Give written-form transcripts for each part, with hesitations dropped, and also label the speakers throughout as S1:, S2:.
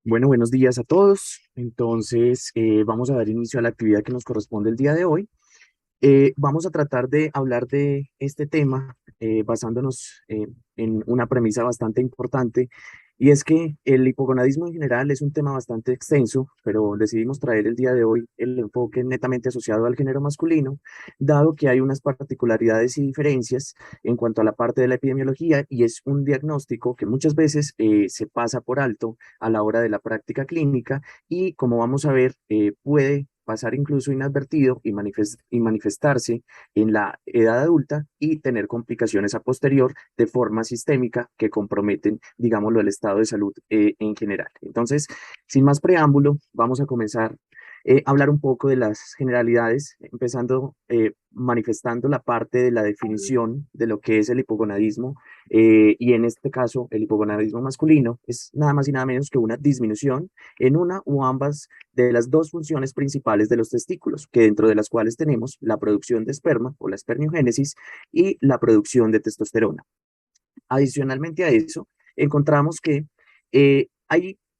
S1: Bueno, buenos días a todos. Entonces, vamos a dar inicio a la actividad que nos corresponde el día de hoy. Vamos a tratar de hablar de este tema basándonos en una premisa bastante importante, y es que el hipogonadismo en general es un tema bastante extenso, pero decidimos traer el día de hoy el enfoque netamente asociado al género masculino, dado que hay unas particularidades y diferencias en cuanto a la parte de la epidemiología, y es un diagnóstico que muchas veces se pasa por alto a la hora de la práctica clínica y, como vamos a ver, puede pasar incluso inadvertido y manifestarse en la edad adulta y tener complicaciones a posterior de forma sistémica que comprometen, digámoslo, el estado de salud en general. Entonces, sin más preámbulo, vamos a comenzar a hablar un poco de las generalidades, empezando manifestando la parte de la definición de lo que es el hipogonadismo, y en este caso el hipogonadismo masculino es nada más y nada menos que una disminución en una o ambas de las dos funciones principales de los testículos, que dentro de las cuales tenemos la producción de esperma o la espermiogénesis y la producción de testosterona. Adicionalmente a eso, encontramos que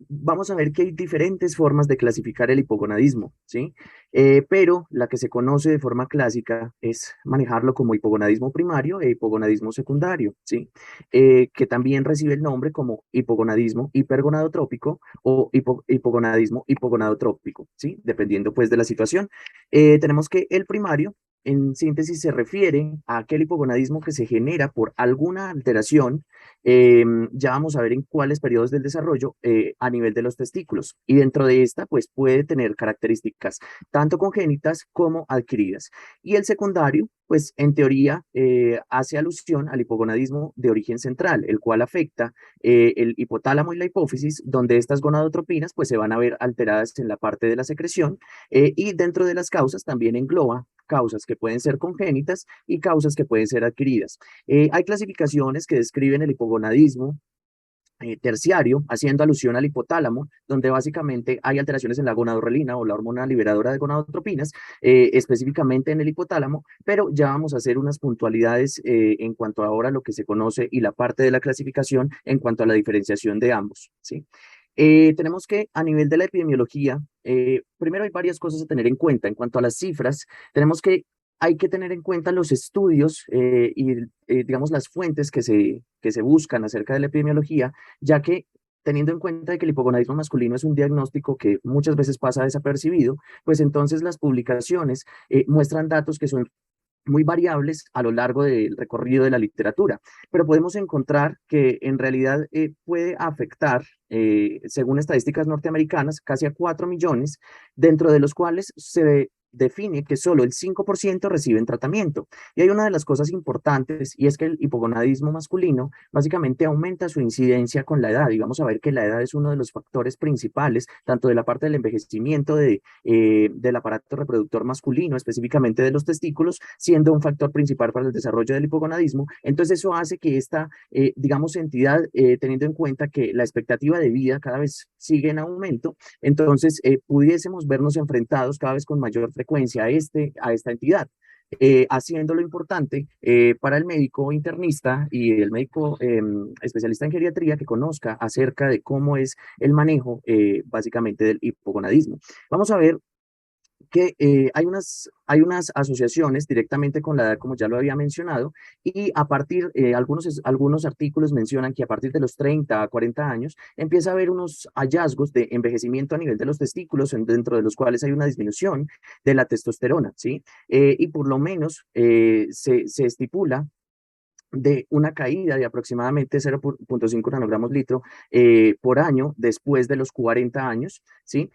S1: vamos a ver que hay diferentes formas de clasificar el hipogonadismo, ¿sí? Pero la que se conoce de forma clásica es manejarlo como hipogonadismo primario e hipogonadismo secundario, ¿sí? Que también recibe el nombre como hipogonadismo hipergonadotrópico o hipogonadismo hipogonadotrópico, ¿sí? Dependiendo pues de la situación. Tenemos que el primario en síntesis se refiere a aquel hipogonadismo que se genera por alguna alteración. Ya vamos a ver en cuáles periodos del desarrollo a nivel de los testículos. Y dentro de esta, pues puede tener características tanto congénitas como adquiridas. Y el secundario, pues en teoría hace alusión al hipogonadismo de origen central, el cual afecta el hipotálamo y la hipófisis, donde estas gonadotropinas pues se van a ver alteradas en la parte de la secreción, y dentro de las causas también engloba causas que pueden ser congénitas y causas que pueden ser adquiridas. Hay clasificaciones que describen el hipogonadismo terciario, haciendo alusión al hipotálamo, donde básicamente hay alteraciones en la gonadorrelina o la hormona liberadora de gonadotropinas, específicamente en el hipotálamo, pero ya vamos a hacer unas puntualidades en cuanto ahora a lo que se conoce y la parte de la clasificación en cuanto a la diferenciación de ambos, ¿sí? Tenemos que a nivel de la epidemiología, primero hay varias cosas a tener en cuenta. En cuanto a las cifras, tenemos que hay que tener en cuenta los estudios y, digamos, las fuentes que se buscan acerca de la epidemiología, ya que teniendo en cuenta de que el hipogonadismo masculino es un diagnóstico que muchas veces pasa desapercibido, pues entonces las publicaciones muestran datos que son muy variables a lo largo del recorrido de la literatura, pero podemos encontrar que en realidad puede afectar, según estadísticas norteamericanas, casi a 4 millones, dentro de los cuales se define que solo el 5% reciben tratamiento. Y hay una de las cosas importantes, y es que el hipogonadismo masculino básicamente aumenta su incidencia con la edad, y vamos a ver que la edad es uno de los factores principales, tanto de la parte del envejecimiento del aparato reproductor masculino, específicamente de los testículos, siendo un factor principal para el desarrollo del hipogonadismo. Entonces eso hace que esta, digamos, entidad, teniendo en cuenta que la expectativa de vida cada vez sigue en aumento, entonces pudiésemos vernos enfrentados cada vez con mayor frecuencia a esta entidad. Haciendo lo importante para el médico internista y el médico especialista en geriatría que conozca acerca de cómo es el manejo básicamente del hipogonadismo. Vamos a ver que hay unas asociaciones directamente con la edad, como ya lo había mencionado, y a partir, algunos artículos mencionan que a partir de los 30 a 40 años empieza a haber unos hallazgos de envejecimiento a nivel de los testículos, dentro de los cuales hay una disminución de la testosterona, ¿sí? Y por lo menos se estipula de una caída de aproximadamente 0,5 nanogramos litro por año después de los 40 años, ¿sí?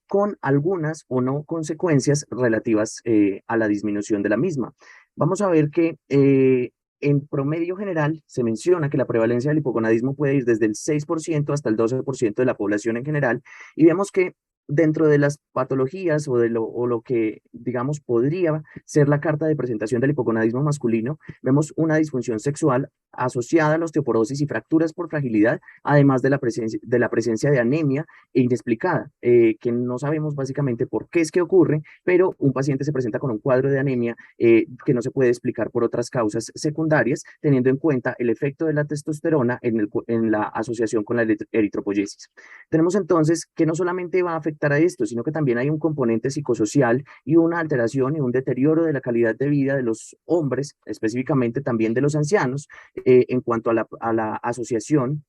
S1: Con algunas o no consecuencias relativas a la disminución de la misma. Vamos a ver que en promedio general se menciona que la prevalencia del hipogonadismo puede ir desde el 6% hasta el 12% de la población en general, y vemos que dentro de las patologías o lo que, digamos, podría ser la carta de presentación del hipogonadismo masculino, vemos una disfunción sexual asociada a la osteoporosis y fracturas por fragilidad, además de la presencia de anemia inexplicada, que no sabemos básicamente por qué es que ocurre, pero un paciente se presenta con un cuadro de anemia que no se puede explicar por otras causas secundarias, teniendo en cuenta el efecto de la testosterona en la asociación con la eritropoyesis. Tenemos entonces que no solamente va a afectar a esto, sino que también hay un componente psicosocial y una alteración y un deterioro de la calidad de vida de los hombres, específicamente también de los ancianos, en cuanto a la asociación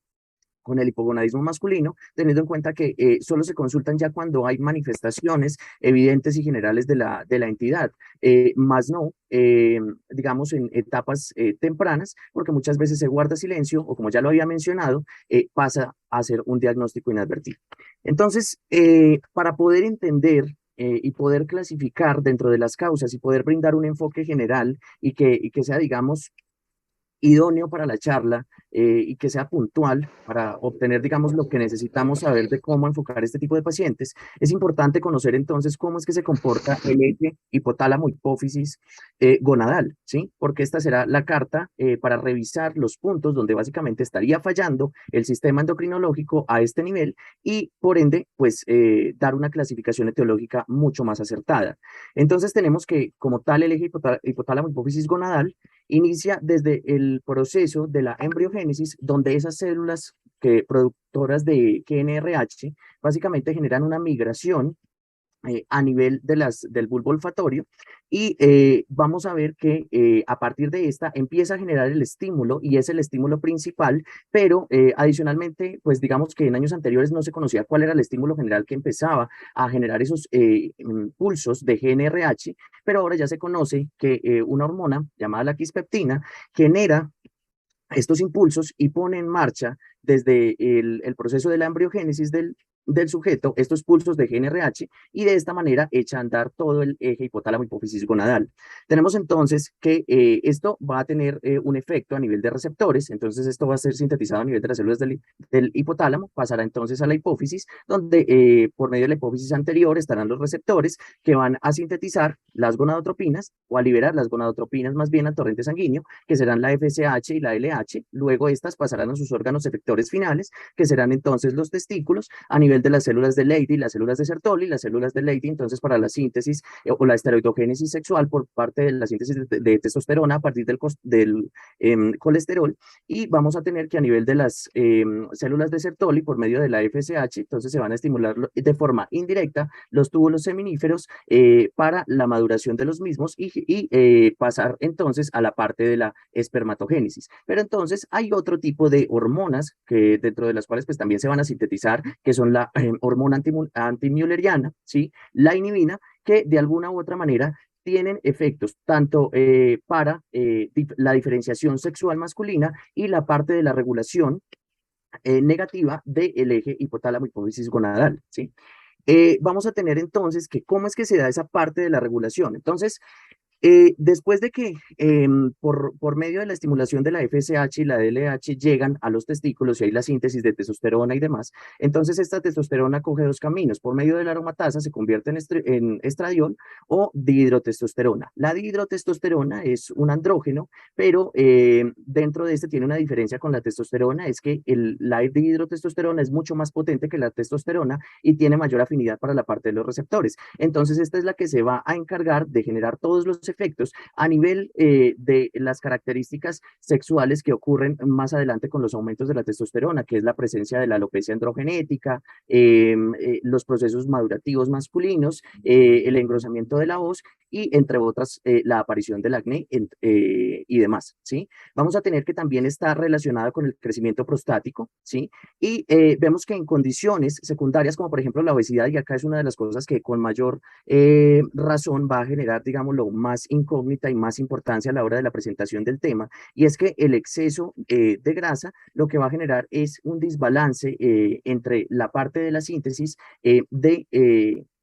S1: con el hipogonadismo masculino, teniendo en cuenta que solo se consultan ya cuando hay manifestaciones evidentes y generales de la entidad, más no, digamos, en etapas tempranas, porque muchas veces se guarda silencio o, como ya lo había mencionado, pasa a ser un diagnóstico inadvertido. Entonces, para poder entender y poder clasificar dentro de las causas y poder brindar un enfoque general y que sea, digamos, idóneo para la charla y que sea puntual para obtener, digamos, lo que necesitamos saber de cómo enfocar este tipo de pacientes, es importante conocer entonces cómo es que se comporta el eje hipotálamo hipófisis gonadal, ¿sí? Porque esta será la carta para revisar los puntos donde básicamente estaría fallando el sistema endocrinológico a este nivel y, por ende, pues dar una clasificación etiológica mucho más acertada. Entonces tenemos que, como tal, el eje hipotálamo hipófisis gonadal inicia desde el proceso de la embriogénesis, donde esas células productoras de GNRH básicamente generan una migración a nivel del bulbo olfatorio y vamos a ver que a partir de esta empieza a generar el estímulo y es el estímulo principal, pero adicionalmente, pues digamos que en años anteriores no se conocía cuál era el estímulo general que empezaba a generar esos pulsos de GNRH, pero ahora ya se conoce que una hormona llamada la quispeptina genera estos impulsos y pone en marcha desde el proceso de la embriogénesis del sujeto estos pulsos de GNRH y de esta manera echa a andar todo el eje hipotálamo hipófisis gonadal. Tenemos entonces que esto va a tener un efecto a nivel de receptores, entonces esto va a ser sintetizado a nivel de las células del hipotálamo, pasará entonces a la hipófisis, donde por medio de la hipófisis anterior estarán los receptores que van a sintetizar las gonadotropinas o a liberar las gonadotropinas más bien al torrente sanguíneo, que serán la FSH y la LH. Luego estas pasarán a sus órganos efectores finales, que serán entonces los testículos, a nivel de las células de Leydig, las células de Sertoli, las células de Leydig, entonces para la síntesis o la esteroidogénesis sexual por parte de la síntesis de testosterona a partir del colesterol. Y vamos a tener que a nivel de las células de Sertoli, por medio de la FSH, entonces se van a estimular de forma indirecta los túbulos seminíferos para la maduración de los mismos y pasar entonces a la parte de la espermatogénesis. Pero entonces hay otro tipo de hormonas que dentro de las cuales pues también se van a sintetizar, que son la hormona antimülleriana, ¿sí? La inhibina, que de alguna u otra manera tienen efectos tanto para la diferenciación sexual masculina y la parte de la regulación negativa del eje hipotálamo hipófisis gonadal, ¿sí? Vamos a tener entonces que cómo es que se da esa parte de la regulación. Entonces, después de que por medio de la estimulación de la FSH y la DLH llegan a los testículos y hay la síntesis de testosterona y demás, entonces esta testosterona coge dos caminos. Por medio de la aromatasa se convierte en estradiol o dihidrotestosterona. La dihidrotestosterona es un andrógeno, pero dentro de este tiene una diferencia con la testosterona, es que la dihidrotestosterona es mucho más potente que la testosterona y tiene mayor afinidad para la parte de los receptores. Entonces esta es la que se va a encargar de generar todos los efectos a nivel de las características sexuales que ocurren más adelante con los aumentos de la testosterona, que es la presencia de la alopecia androgenética, los procesos madurativos masculinos, el engrosamiento de la voz y, entre otras, la aparición del acné y demás, ¿sí? Vamos a tener que también está relacionada con el crecimiento prostático, ¿sí? Y vemos que en condiciones secundarias, como por ejemplo la obesidad, y acá es una de las cosas que con mayor razón va a generar, digámoslo, más incógnita y más importancia a la hora de la presentación del tema, y es que el exceso de grasa lo que va a generar es un desbalance entre la parte de la síntesis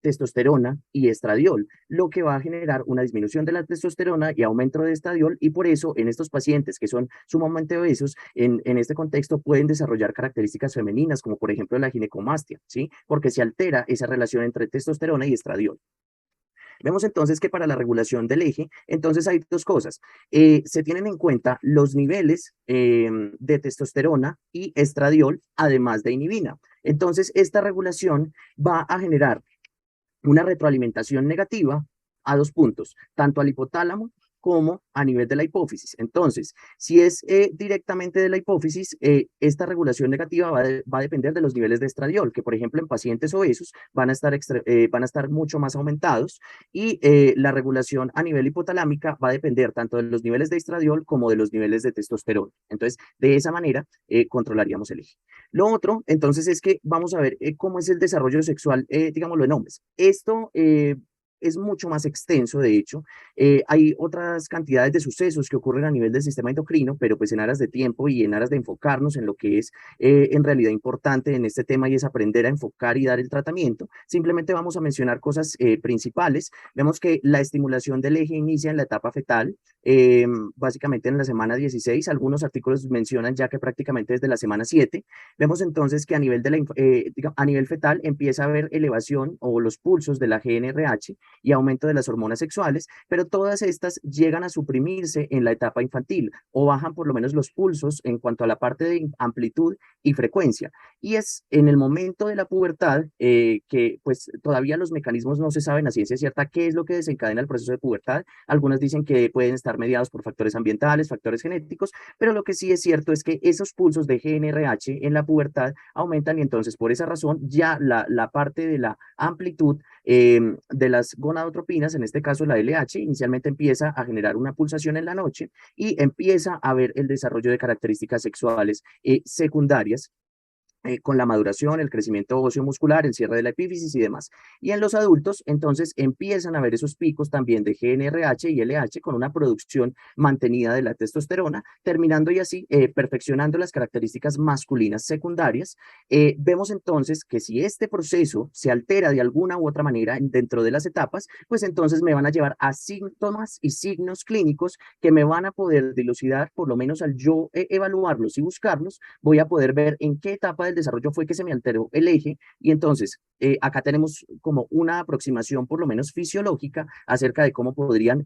S1: testosterona y estradiol, lo que va a generar una disminución de la testosterona y aumento de estradiol, y por eso en estos pacientes que son sumamente obesos, en este contexto pueden desarrollar características femeninas, como por ejemplo la ginecomastia, ¿sí? Porque se altera esa relación entre testosterona y estradiol. Vemos entonces que para la regulación del eje, entonces hay dos cosas. Se tienen en cuenta los niveles de testosterona y estradiol, además de inhibina. Entonces, esta regulación va a generar una retroalimentación negativa a dos puntos, tanto al hipotálamo como a nivel de la hipófisis. Entonces, si es directamente de la hipófisis, esta regulación negativa va a depender de los niveles de estradiol, que por ejemplo en pacientes obesos van a estar mucho más aumentados, y la regulación a nivel hipotalámica va a depender tanto de los niveles de estradiol como de los niveles de testosterona. Entonces, de esa manera, controlaríamos el eje. Lo otro, entonces, es que vamos a ver cómo es el desarrollo sexual, digámoslo, en hombres. Esto es mucho más extenso, de hecho. Hay otras cantidades de sucesos que ocurren a nivel del sistema endocrino, pero pues en aras de tiempo y en aras de enfocarnos en lo que es en realidad importante en este tema, y es aprender a enfocar y dar el tratamiento, simplemente vamos a mencionar cosas principales. Vemos que la estimulación del eje inicia en la etapa fetal, básicamente en la semana 16. Algunos artículos mencionan ya que prácticamente desde la semana 7. Vemos entonces que a nivel, a nivel fetal empieza a haber elevación o los pulsos de la GnRH y aumento de las hormonas sexuales, pero todas estas llegan a suprimirse en la etapa infantil, o bajan por lo menos los pulsos en cuanto a la parte de amplitud y frecuencia. Y es en el momento de la pubertad que pues todavía los mecanismos no se saben a ciencia cierta qué es lo que desencadena el proceso de pubertad. Algunas dicen que pueden estar mediados por factores ambientales, factores genéticos, pero lo que sí es cierto es que esos pulsos de GnRH en la pubertad aumentan, y entonces por esa razón ya la parte de la amplitud de las gonadotropinas, en este caso la LH, inicialmente empieza a generar una pulsación en la noche y empieza a haber el desarrollo de características sexuales secundarias, con la maduración, el crecimiento óseo muscular, el cierre de la epífisis y demás. Y en los adultos, entonces, empiezan a ver esos picos también de GnRH y LH con una producción mantenida de la testosterona, terminando y así perfeccionando las características masculinas secundarias. Vemos entonces que si este proceso se altera de alguna u otra manera dentro de las etapas, pues entonces me van a llevar a síntomas y signos clínicos que me van a poder dilucidar, por lo menos al yo evaluarlos y buscarlos, voy a poder ver en qué etapa del desarrollo fue que se me alteró el eje. Y entonces acá tenemos como una aproximación por lo menos fisiológica acerca de cómo podrían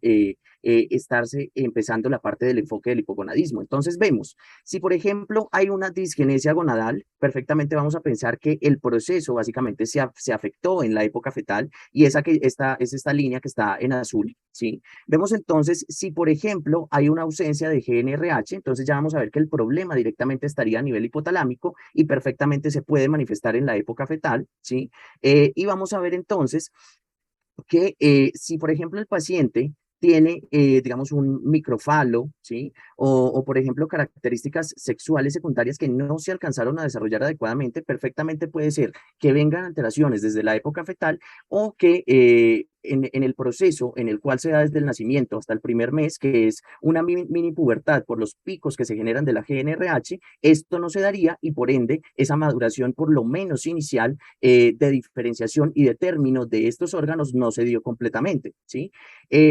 S1: estarse empezando la parte del enfoque del hipogonadismo. Entonces vemos, si por ejemplo hay una disgenesia gonadal, perfectamente vamos a pensar que el proceso básicamente se afectó en la época fetal, y esa que es esta línea que está en azul, ¿sí? Vemos entonces, si por ejemplo hay una ausencia de GnRH, entonces ya vamos a ver que el problema directamente estaría a nivel hipotalámico y perfectamente se puede manifestar en la época fetal, ¿sí? Y vamos a ver entonces que si, por ejemplo, el paciente tiene, digamos, un microfalo, ¿sí? O, por ejemplo, características sexuales secundarias que no se alcanzaron a desarrollar adecuadamente, perfectamente puede ser que vengan alteraciones desde la época fetal, o que en el proceso en el cual se da desde el nacimiento hasta el primer mes, que es una mini pubertad por los picos que se generan de la GnRH, esto no se daría, y por ende esa maduración por lo menos inicial de diferenciación y de término de estos órganos no se dio completamente, ¿sí?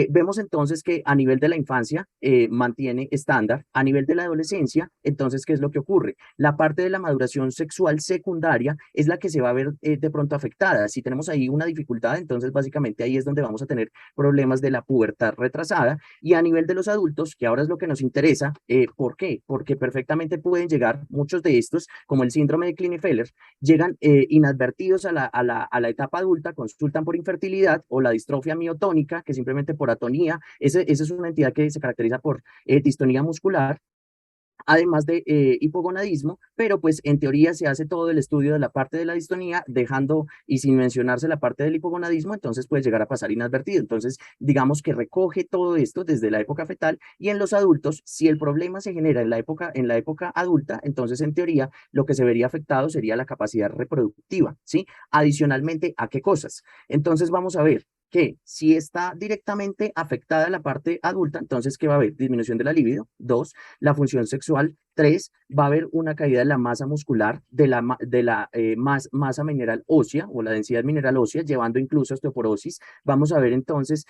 S1: Vemos entonces que a nivel de la infancia mantiene estándar, a nivel de la adolescencia, entonces, ¿qué es lo que ocurre? La parte de la maduración sexual secundaria es la que se va a ver de pronto afectada. Si tenemos ahí una dificultad, entonces básicamente ahí es donde vamos a tener problemas de la pubertad retrasada. Y a nivel de los adultos, que ahora es lo que nos interesa, ¿por qué? Porque perfectamente pueden llegar muchos de estos, como el síndrome de Klinefelter, llegan inadvertidos a la etapa adulta, consultan por infertilidad o la distrofia miotónica, que simplemente por atonía, esa es una entidad que se caracteriza por distonía muscular, además de hipogonadismo, pero pues en teoría se hace todo el estudio de la parte de la distonía, dejando y sin mencionarse la parte del hipogonadismo, entonces puede llegar a pasar inadvertido. Entonces, digamos que recoge todo esto desde la época fetal, y en los adultos, si el problema se genera en la época adulta, entonces en teoría lo que se vería afectado sería la capacidad reproductiva, ¿sí? Adicionalmente, ¿a qué cosas? Entonces vamos a ver. que si está directamente afectada la parte adulta, entonces, ¿qué va a haber? Disminución de la libido. Dos, la función sexual. Tres, va a haber una caída de la masa muscular, de la masa mineral ósea o la densidad mineral ósea, llevando incluso a osteoporosis. Vamos a ver entonces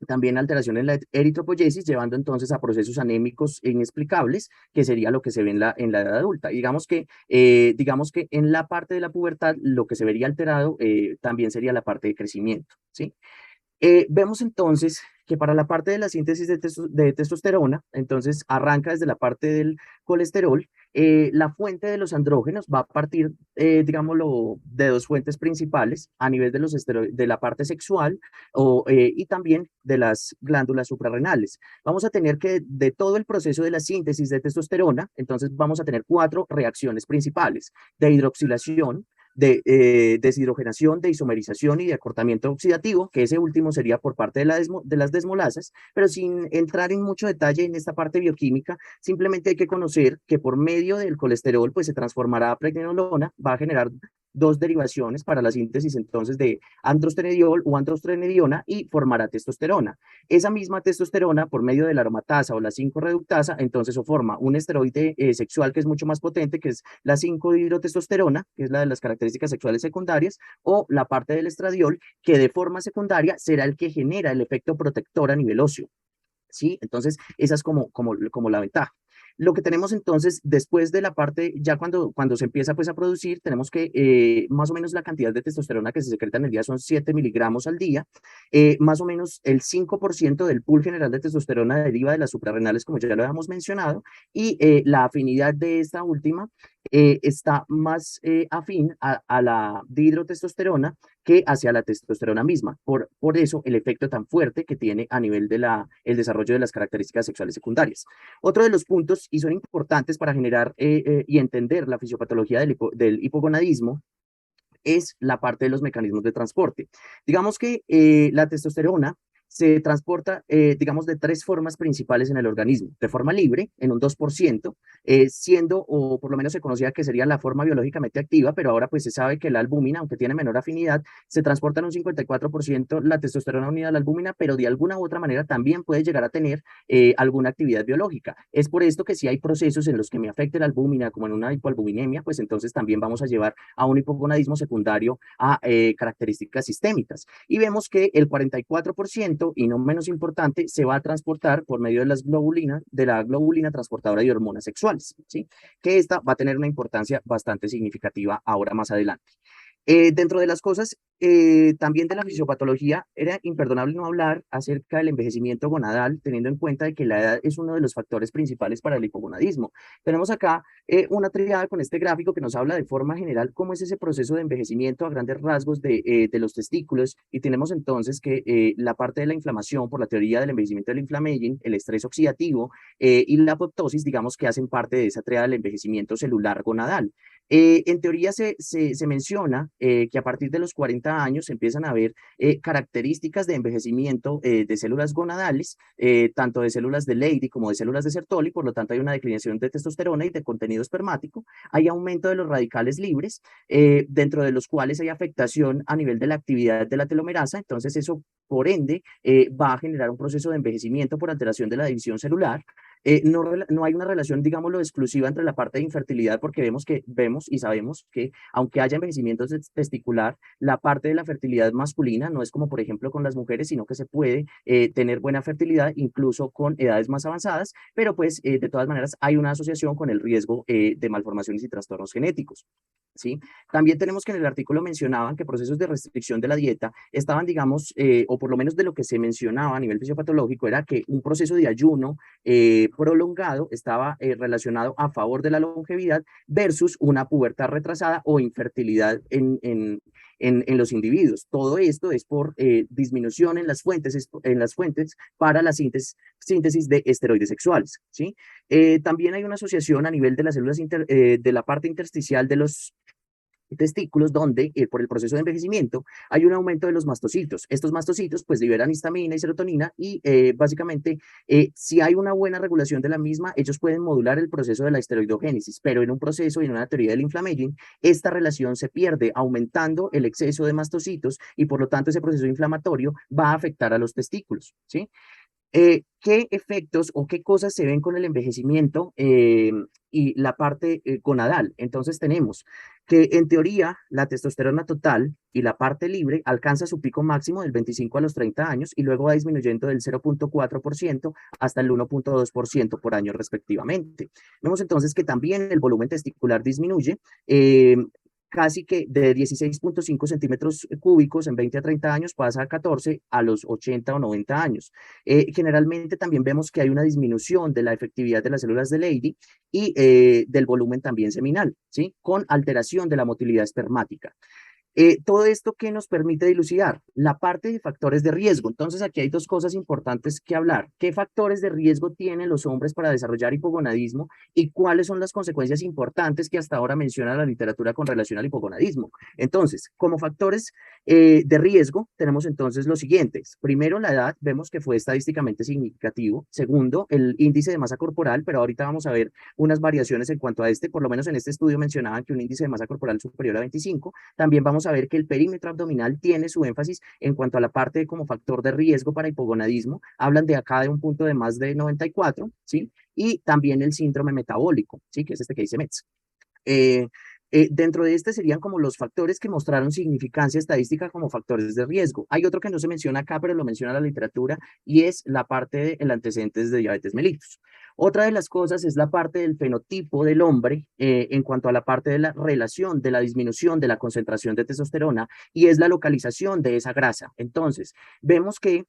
S1: también alteración en la eritropoyesis, llevando entonces a procesos anémicos inexplicables, que sería lo que se ve en la edad adulta. Digamos que en la parte de la pubertad, lo que se vería alterado también sería la parte de crecimiento, ¿sí? Vemos entonces que para la parte de la síntesis de testosterona, entonces arranca desde la parte del colesterol. La fuente de los andrógenos va a partir, digámoslo, de dos fuentes principales a nivel de, de la parte sexual y también de las glándulas suprarrenales. Vamos a tener que de todo el proceso de la síntesis de testosterona, entonces vamos a tener cuatro reacciones principales: de hidroxilación, de deshidrogenación, de isomerización y de acortamiento oxidativo, que ese último sería por parte de las desmolasas, pero sin entrar en mucho detalle en esta parte bioquímica, simplemente hay que conocer que por medio del colesterol, pues se transformará a pregnenolona, va a generar dos derivaciones para la síntesis entonces de androstenediol o androstenediona y formará testosterona. Esa misma testosterona, por medio de la aromatasa o la 5-reductasa, entonces o forma un esteroide sexual que es mucho más potente, que es la 5-dihidrotestosterona, que es la de las características sexuales secundarias, o la parte del estradiol, que de forma secundaria será el que genera el efecto protector a nivel óseo. ¿Sí? Entonces, esa es como la ventaja. Lo que tenemos entonces, después de la parte, ya cuando se empieza pues a producir, tenemos que más o menos la cantidad de testosterona que se secreta en el día son 7 miligramos al día. Más o menos el 5% del pool general de testosterona deriva de las suprarrenales, como ya lo habíamos mencionado, y la afinidad de esta última está más afín a la dihidrotestosterona que hacia la testosterona misma. Por eso el efecto tan fuerte que tiene a nivel de el desarrollo de las características sexuales secundarias. Otro de los puntos, y son importantes para generar y entender la fisiopatología del hipogonadismo, es la parte de los mecanismos de transporte. Digamos que la testosterona se transporta, digamos, de tres formas principales en el organismo: de forma libre, en un 2%, siendo, o por lo menos se conocía que sería la forma biológicamente activa, pero ahora pues se sabe que la albúmina, aunque tiene menor afinidad, se transporta en un 54% la testosterona unida a la albúmina, pero de alguna u otra manera también puede llegar a tener alguna actividad biológica. Es por esto que si hay procesos en los que me afecte la albúmina, como en una hipoalbuminemia, pues entonces también vamos a llevar a un hipogonadismo secundario a características sistémicas. Y vemos que el 44%, y no menos importante, se va a transportar por medio de la globulina transportadora de hormonas sexuales, ¿sí? Que esta va a tener una importancia bastante significativa ahora más adelante. Dentro de las cosas también de la fisiopatología, era imperdonable no hablar acerca del envejecimiento gonadal, teniendo en cuenta de que la edad es uno de los factores principales para el hipogonadismo. Tenemos acá una triada con este gráfico que nos habla de forma general cómo es ese proceso de envejecimiento a grandes rasgos de los testículos, y tenemos entonces que la parte de la inflamación, por la teoría del envejecimiento del inflammaging, el estrés oxidativo y la apoptosis, digamos que hacen parte de esa triada del envejecimiento celular gonadal. En teoría se menciona que a partir de los 40 años se empiezan a ver características de envejecimiento de células gonadales, tanto de células de Leydig como de células de Sertoli. Por lo tanto hay una declinación de testosterona y de contenido espermático, hay aumento de los radicales libres, dentro de los cuales hay afectación a nivel de la actividad de la telomerasa. Entonces eso, por ende, va a generar un proceso de envejecimiento por alteración de la división celular. No hay una relación, digámoslo, exclusiva entre la parte de infertilidad, porque vemos y sabemos que aunque haya envejecimiento testicular, la parte de la fertilidad masculina no es como por ejemplo con las mujeres, sino que se puede tener buena fertilidad incluso con edades más avanzadas, pero pues de todas maneras hay una asociación con el riesgo de malformaciones y trastornos genéticos. ¿Sí? También tenemos que en el artículo mencionaban que procesos de restricción de la dieta estaban, digamos, o por lo menos de lo que se mencionaba a nivel fisiopatológico, era que un proceso de ayuno prolongado estaba relacionado a favor de la longevidad versus una pubertad retrasada o infertilidad en los individuos. Todo esto es por disminución en las fuentes para la síntesis de esteroides sexuales, ¿sí? También hay una asociación a nivel de las células de la parte intersticial testículos donde por el proceso de envejecimiento hay un aumento de los mastocitos. Estos mastocitos pues liberan histamina y serotonina y básicamente si hay una buena regulación de la misma, ellos pueden modular el proceso de la esteroidogénesis, pero en un proceso y en una teoría del inflamaging, esta relación se pierde aumentando el exceso de mastocitos y por lo tanto ese proceso inflamatorio va a afectar a los testículos, ¿sí? ¿Qué efectos o qué cosas se ven con el envejecimiento y la parte gonadal? Entonces tenemos que en teoría la testosterona total y la parte libre alcanza su pico máximo del 25 a los 30 años y luego va disminuyendo del 0,4% hasta el 1,2% por año respectivamente. Vemos entonces que también el volumen testicular disminuye. Casi que de 16,5 centímetros cúbicos en 20 a 30 años pasa a 14 a los 80 o 90 años. Generalmente también vemos que hay una disminución de la efectividad de las células de Leydig y del volumen también seminal, ¿sí? Con alteración de la motilidad espermática. Todo esto que nos permite dilucidar la parte de factores de riesgo. Entonces, aquí hay dos cosas importantes que hablar. ¿Qué factores de riesgo tienen los hombres para desarrollar hipogonadismo y cuáles son las consecuencias importantes que hasta ahora menciona la literatura con relación al hipogonadismo? Entonces, como factores de riesgo, tenemos entonces los siguientes. Primero, la edad, vemos que fue estadísticamente significativo. Segundo, el índice de masa corporal, pero ahorita vamos a ver unas variaciones en cuanto a este. Por lo menos en este estudio mencionaban que un índice de masa corporal superior a 25. También vamos a ver que el perímetro abdominal tiene su énfasis en cuanto a la parte como factor de riesgo para hipogonadismo. Hablan de acá de un punto de más de 94, ¿sí? Y también el síndrome metabólico, ¿sí? Que es este que dice METS. Eh, Dentro de este serían como los factores que mostraron significancia estadística como factores de riesgo. Hay otro que no se menciona acá, pero lo menciona la literatura, y es la parte del antecedentes de diabetes mellitus. Otra de las cosas es la parte del fenotipo del hombre en cuanto a la parte de la relación de la disminución de la concentración de testosterona y es la localización de esa grasa. Entonces, vemos que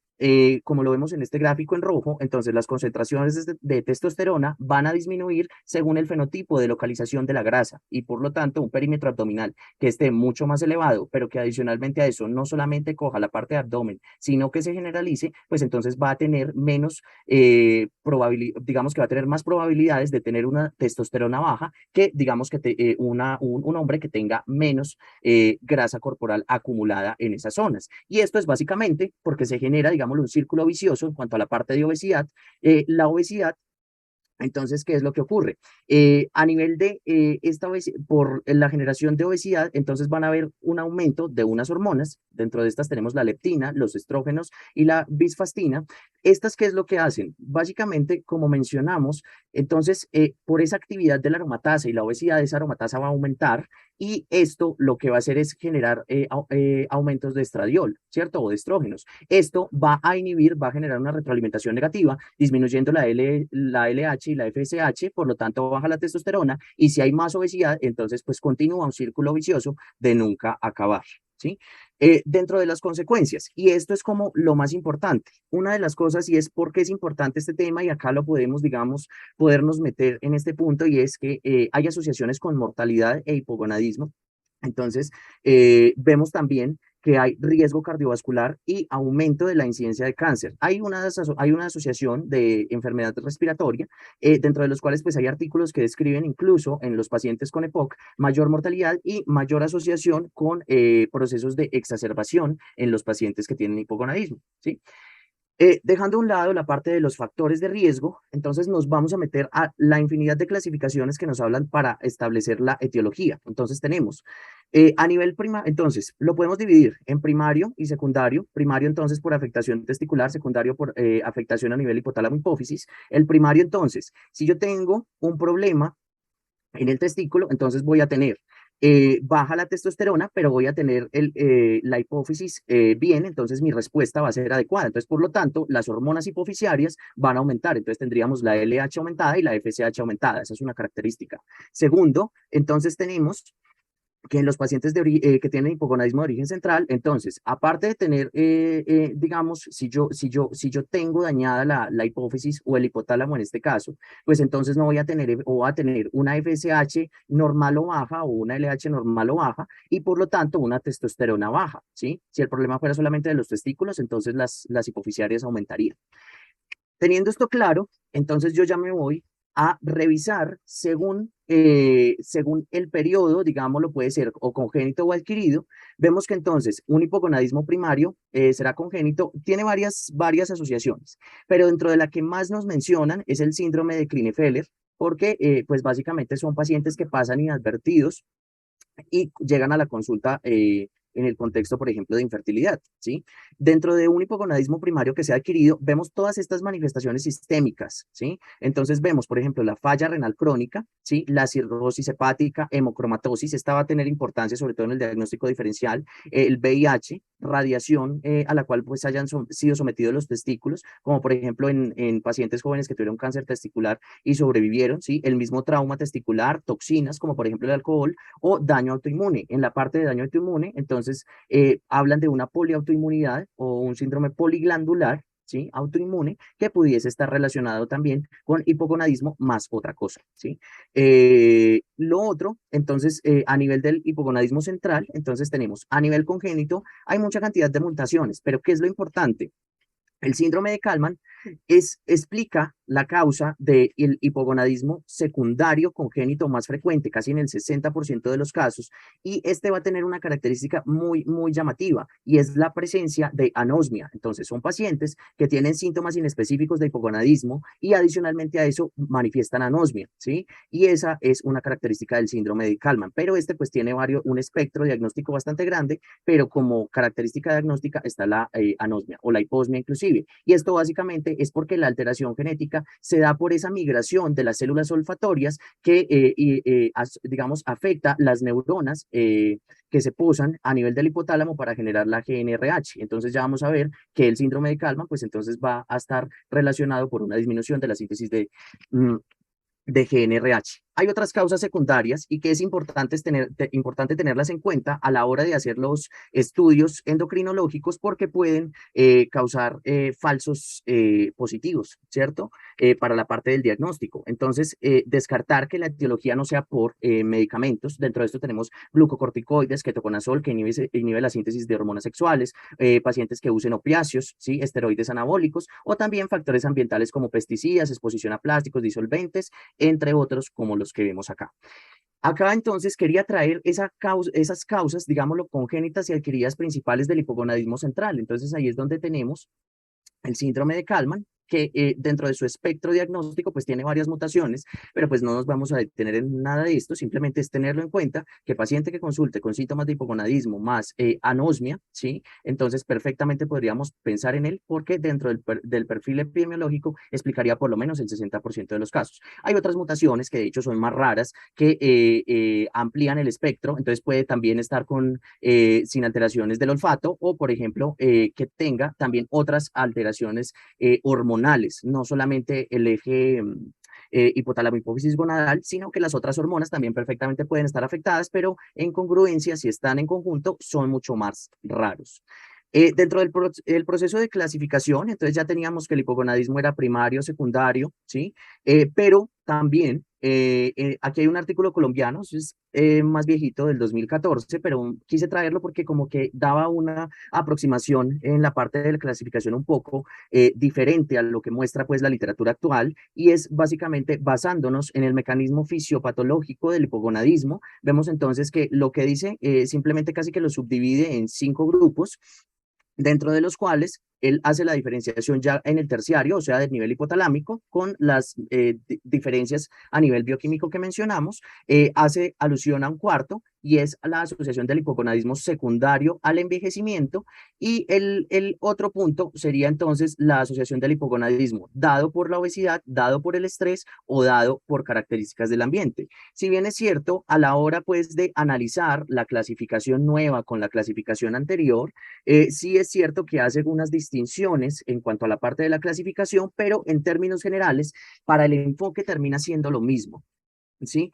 S1: como lo vemos en este gráfico en rojo, entonces las concentraciones de testosterona van a disminuir según el fenotipo de localización de la grasa y por lo tanto un perímetro abdominal que esté mucho más elevado, pero que adicionalmente a eso no solamente coja la parte de abdomen, sino que se generalice, pues entonces va a tener menos digamos que va a tener más probabilidades de tener una testosterona baja que digamos que un hombre que tenga menos grasa corporal acumulada en esas zonas. Y esto es básicamente porque se genera, digamos, un círculo vicioso en cuanto a la parte de obesidad. La obesidad entonces, ¿qué es lo que ocurre? A nivel de esta por la generación de obesidad, entonces van a haber un aumento de unas hormonas. Dentro de estas tenemos la leptina, los estrógenos y la bisfastina. ¿Estas qué es lo que hacen? Básicamente, como mencionamos, entonces, por esa actividad de la aromatasa y la obesidad, esa aromatasa va a aumentar y esto lo que va a hacer es generar aumentos de estradiol, ¿cierto? O de estrógenos. Esto va a inhibir, va a generar una retroalimentación negativa, disminuyendo la LH y la FSH, por lo tanto baja la testosterona, y si hay más obesidad, entonces pues continúa un círculo vicioso de nunca acabar, ¿sí? Dentro de las consecuencias, y esto es como lo más importante, una de las cosas, y es por qué es importante este tema, y acá lo podemos, digamos, podernos meter en este punto, y es que hay asociaciones con mortalidad e hipogonadismo. Entonces, vemos también que hay riesgo cardiovascular y aumento de la incidencia de cáncer. Hay una asociación de enfermedad respiratoria, dentro de los cuales pues hay artículos que describen incluso en los pacientes con EPOC mayor mortalidad y mayor asociación con procesos de exacerbación en los pacientes que tienen hipogonadismo, ¿sí? Dejando a un lado la parte de los factores de riesgo, entonces nos vamos a meter a la infinidad de clasificaciones que nos hablan para establecer la etiología. Entonces tenemos a nivel entonces lo podemos dividir en primario y secundario. Primario entonces por afectación testicular, secundario por afectación a nivel hipotálamo hipófisis. El primario entonces, si yo tengo un problema en el testículo, entonces voy a tener baja la testosterona, pero voy a tener la hipófisis bien, entonces mi respuesta va a ser adecuada. Entonces, por lo tanto, las hormonas hipofisiarias van a aumentar. Entonces, tendríamos la LH aumentada y la FSH aumentada. Esa es una característica. Segundo, entonces tenemos que en los pacientes que tienen hipogonadismo de origen central, entonces, aparte de tener, digamos, si yo tengo dañada la hipófisis o el hipotálamo en este caso, pues entonces no voy a tener, o voy a tener una FSH normal o baja o una LH normal o baja y por lo tanto una testosterona baja, ¿sí? Si el problema fuera solamente de los testículos, entonces las hipofisiarias aumentarían. Teniendo esto claro, entonces yo ya me voy a revisar según el periodo, digámoslo, puede ser o congénito o adquirido. Vemos que entonces un hipogonadismo primario será congénito, tiene varias asociaciones, pero dentro de la que más nos mencionan es el síndrome de Klinefelter, porque pues básicamente son pacientes que pasan inadvertidos y llegan a la consulta en el contexto, por ejemplo, de infertilidad, ¿sí? Dentro de un hipogonadismo primario que se ha adquirido, vemos todas estas manifestaciones sistémicas, ¿sí? Entonces vemos, por ejemplo, la falla renal crónica, ¿sí? La cirrosis hepática, hemocromatosis, esta va a tener importancia sobre todo en el diagnóstico diferencial, el VIH, radiación a la cual pues hayan sido sometidos los testículos, como por ejemplo en pacientes jóvenes que tuvieron cáncer testicular y sobrevivieron, ¿sí? El mismo trauma testicular, toxinas, como por ejemplo el alcohol, o daño autoinmune. En la parte de daño autoinmune, entonces, hablan de una poliautoinmunidad o un síndrome poliglandular, ¿sí? Autoinmune, que pudiese estar relacionado también con hipogonadismo más otra cosa, ¿sí? Lo otro, entonces, a nivel del hipogonadismo central, entonces tenemos a nivel congénito, hay mucha cantidad de mutaciones, pero ¿qué es lo importante? El síndrome de Kalman explica la causa del hipogonadismo secundario congénito más frecuente, casi en el 60% de los casos, y este va a tener una característica muy llamativa, y es la presencia de anosmia. Entonces, son pacientes que tienen síntomas inespecíficos de hipogonadismo y adicionalmente a eso manifiestan anosmia, ¿sí? Y esa es una característica del síndrome de Kalman, pero este pues tiene un espectro diagnóstico bastante grande, pero como característica diagnóstica está la anosmia o la hiposmia inclusive. Y esto básicamente es porque la alteración genética se da por esa migración de las células olfatorias que, digamos, afecta las neuronas que se posan a nivel del hipotálamo para generar la GNRH. Entonces ya vamos a ver que el síndrome de Kalman, pues entonces va a estar relacionado por una disminución de la síntesis mm, de GNRH. Hay otras causas secundarias y que es importante tenerlas en cuenta a la hora de hacer los estudios endocrinológicos porque pueden causar falsos positivos, ¿cierto? Para la parte del diagnóstico. Entonces, descartar que la etiología no sea por medicamentos. Dentro de esto tenemos glucocorticoides, ketoconazol, que inhibe la síntesis de hormonas sexuales, pacientes que usen opiáceos, ¿sí? Esteroides anabólicos, o también factores ambientales como pesticidas, exposición a plásticos, disolventes, entre otros como los que vemos acá. Acá entonces quería traer esas causas, digámoslo, congénitas y adquiridas principales del hipogonadismo central. Entonces ahí es donde tenemos el síndrome de Kalman, que dentro de su espectro diagnóstico pues tiene varias mutaciones, pero pues no nos vamos a detener en nada de esto, simplemente es tenerlo en cuenta que paciente que consulte con síntomas de hipogonadismo más anosmia, ¿sí? Entonces perfectamente podríamos pensar en él porque dentro del perfil epidemiológico explicaría por lo menos el 60% de los casos. Hay otras mutaciones que de hecho son más raras que amplían el espectro, entonces puede también estar sin alteraciones del olfato o por ejemplo que tenga también otras alteraciones hormonales, no solamente el eje hipotálamo hipófisis gonadal, sino que las otras hormonas también perfectamente pueden estar afectadas, pero en congruencia, si están en conjunto, son mucho más raros. Dentro el proceso de clasificación, entonces ya teníamos que el hipogonadismo era primario, secundario, ¿sí? Pero también, aquí hay un artículo colombiano, es más viejito, del 2014, pero quise traerlo porque como que daba una aproximación en la parte de la clasificación un poco diferente a lo que muestra pues la literatura actual, y es básicamente basándonos en el mecanismo fisiopatológico del hipogonadismo. Vemos entonces que lo que dice simplemente casi que lo subdivide en 5 grupos, dentro de los cuales él hace la diferenciación ya en el terciario, o sea, del nivel hipotalámico, con las diferencias a nivel bioquímico que mencionamos, hace alusión a un cuarto, y es la asociación del hipogonadismo secundario al envejecimiento, y el otro punto sería entonces la asociación del hipogonadismo dado por la obesidad, dado por el estrés o dado por características del ambiente. Si bien es cierto, a la hora pues de analizar la clasificación nueva con la clasificación anterior, sí es cierto que hace unas distinciones en cuanto a la parte de la clasificación, pero en términos generales, para el enfoque termina siendo lo mismo, ¿sí?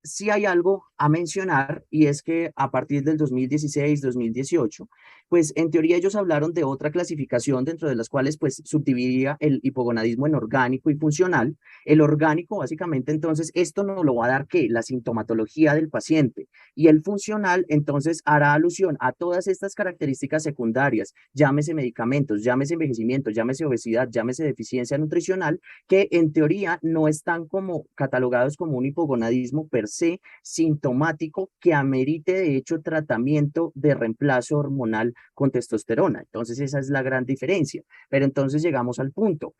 S1: Sí hay algo a mencionar y es que a partir del 2016-2018, pues en teoría ellos hablaron de otra clasificación dentro de las cuales pues subdividía el hipogonadismo en orgánico y funcional. El orgánico básicamente entonces esto nos lo va a dar ¿qué? La sintomatología del paciente, Y el funcional, entonces, hará alusión a todas estas características secundarias, llámese medicamentos, llámese envejecimiento, llámese obesidad, llámese deficiencia nutricional, que en teoría no están como catalogados como un hipogonadismo per se sintomático que amerite de hecho tratamiento de reemplazo hormonal con testosterona. Entonces esa es la gran diferencia. Pero entonces llegamos al punto.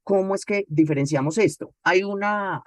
S1: ¿Cómo es que diferenciamos esto? Hay una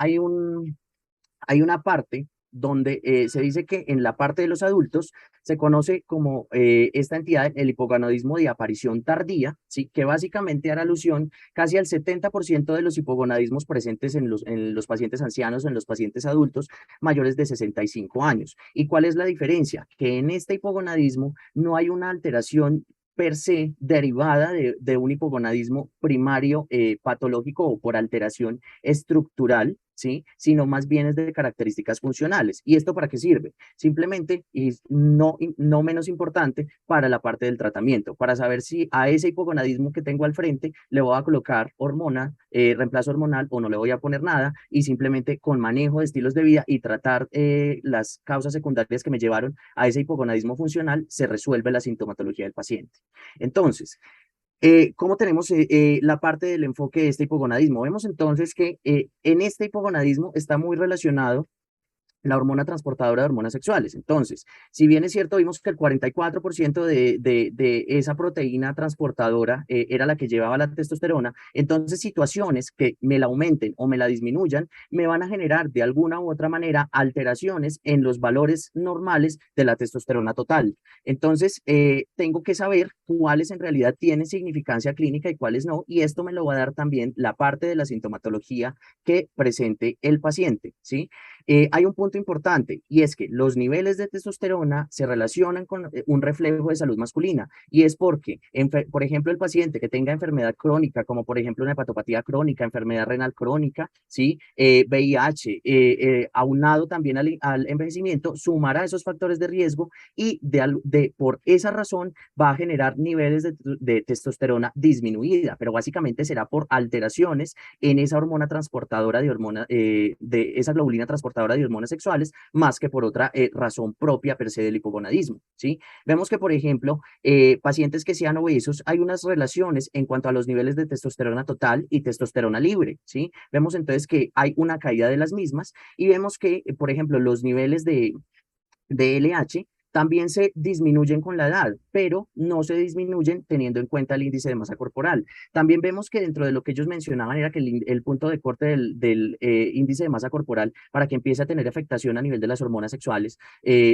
S1: parte donde se dice que en la parte de los adultos se conoce como esta entidad, el hipogonadismo de aparición tardía, ¿sí? Que básicamente hará alusión casi al 70% de los hipogonadismos presentes en los pacientes ancianos o en los pacientes adultos mayores de 65 años. ¿Y cuál es la diferencia? Que en este hipogonadismo no hay una alteración per se derivada de un hipogonadismo primario patológico o por alteración estructural, ¿sí? Sino más bien es de características funcionales. ¿Y esto para qué sirve? Simplemente, y no menos importante, para la parte del tratamiento, para saber si a ese hipogonadismo que tengo al frente le voy a colocar hormona, reemplazo hormonal o no le voy a poner nada, y simplemente con manejo de estilos de vida y tratar las causas secundarias que me llevaron a ese hipogonadismo funcional, se resuelve la sintomatología del paciente. Entonces, ¿cómo tenemos la parte del enfoque de este hipogonadismo? Vemos entonces que en este hipogonadismo está muy relacionado la hormona transportadora de hormonas sexuales. Entonces, si bien es cierto, vimos que el 44% de esa proteína transportadora era la que llevaba la testosterona, entonces situaciones que me la aumenten o me la disminuyan me van a generar de alguna u otra manera alteraciones en los valores normales de la testosterona total. Entonces, tengo que saber cuáles en realidad tienen significancia clínica y cuáles no, y esto me lo va a dar también la parte de la sintomatología que presente el paciente, ¿sí? Hay un punto importante y es que los niveles de testosterona se relacionan con un reflejo de salud masculina y es porque, por ejemplo, el paciente que tenga enfermedad crónica, como por ejemplo una hepatopatía crónica, enfermedad renal crónica, ¿sí? VIH, aunado también al envejecimiento, sumará esos factores de riesgo y por esa razón va a generar niveles de testosterona disminuida, pero básicamente será por alteraciones en esa hormona transportadora de esa globulina transportadora de hormonas sexuales, más que por otra razón propia per se del hipogonadismo, ¿sí? Vemos que, por ejemplo, pacientes que sean obesos, hay unas relaciones en cuanto a los niveles de testosterona total y testosterona libre, ¿sí? Vemos entonces que hay una caída de las mismas y vemos que, por ejemplo, los niveles de LH también se disminuyen con la edad, pero no se disminuyen teniendo en cuenta el índice de masa corporal. También vemos que dentro de lo que ellos mencionaban era que el punto de corte del índice de masa corporal para que empiece a tener afectación a nivel de las hormonas sexuales,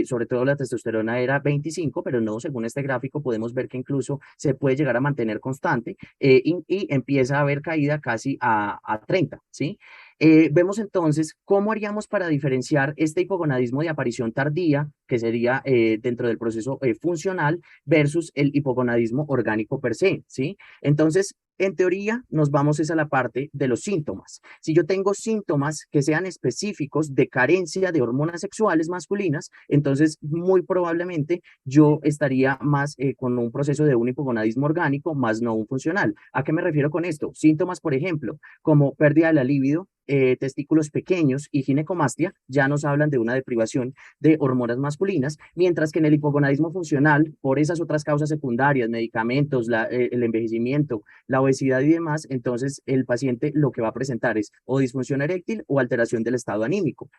S1: sobre todo la testosterona era 25, pero no, según este gráfico podemos ver que incluso se puede llegar a mantener constante y empieza a haber caída casi a 30, ¿sí? Vemos entonces cómo haríamos para diferenciar este hipogonadismo de aparición tardía, que sería dentro del proceso funcional, versus el hipogonadismo orgánico per se, ¿sí? Entonces, en teoría, nos vamos a la parte de los síntomas. Si yo tengo síntomas que sean específicos de carencia de hormonas sexuales masculinas, entonces muy probablemente yo estaría más con un proceso de un hipogonadismo orgánico, más no un funcional. ¿A qué me refiero con esto? Síntomas, por ejemplo, como pérdida de la libido, testículos pequeños y ginecomastia, ya nos hablan de una deprivación de hormonas masculinas, mientras que en el hipogonadismo funcional, por esas otras causas secundarias, medicamentos, el envejecimiento, la obesidad y demás, entonces el paciente lo que va a presentar es o disfunción eréctil o alteración del estado anímico.